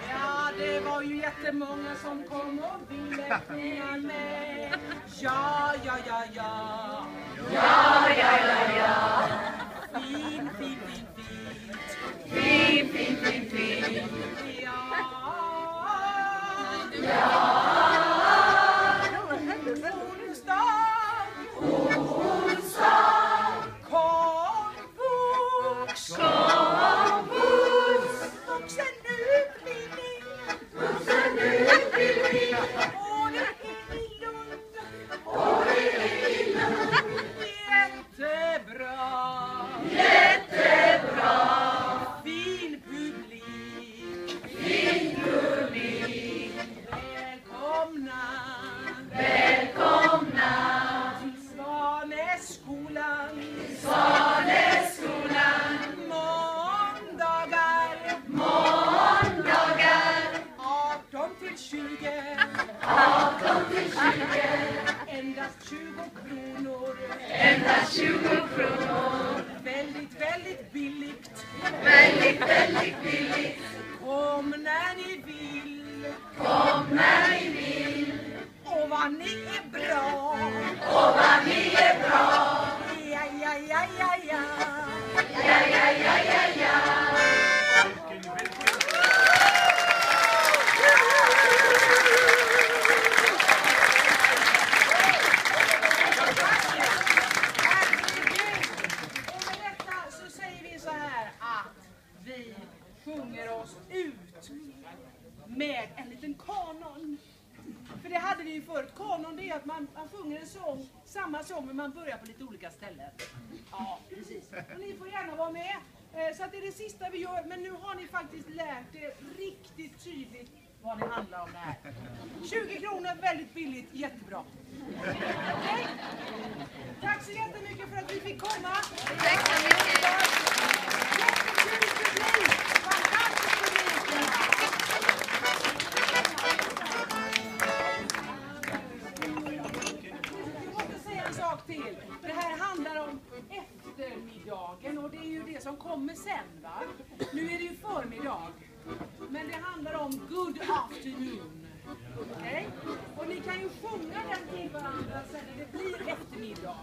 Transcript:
Ja, det var ju jättemånga som kom och ville sjunga med. Ja, ja, ja, ja. Ja, ja, ja, ja. Fin, fin, fin, fint. Fin, fin, fin, fint. Ja. Ja. Komvux, och sen nu blir väldigt billigt. Kom när ni vill. Kom när ni vill. Och vad ni är bra. Och vad ni är bra. Ja, ja, ja, ja, ja. Ja, ja, ja, ja, ja. Vi sjunger oss ut med en liten kanon. För det hade vi ju förut. Kanon, det är att man sjunger en sång, samma sång, men man börjar på lite olika ställen. Ja, precis. Och ni får gärna vara med. Så att det är det sista vi gör. Men nu har ni faktiskt lärt er riktigt tydligt vad det handlar om det här. 20 kronor, väldigt billigt, jättebra. Okay? Tack så jättemycket för att vi fick komma. Tack så mycket. Till. Det här handlar om eftermiddagen och det är ju det som kommer sen, va? Nu är det ju förmiddag. Men det handlar om good afternoon. Okay? Och ni kan ju sjunga den till varandra sen när det blir eftermiddag.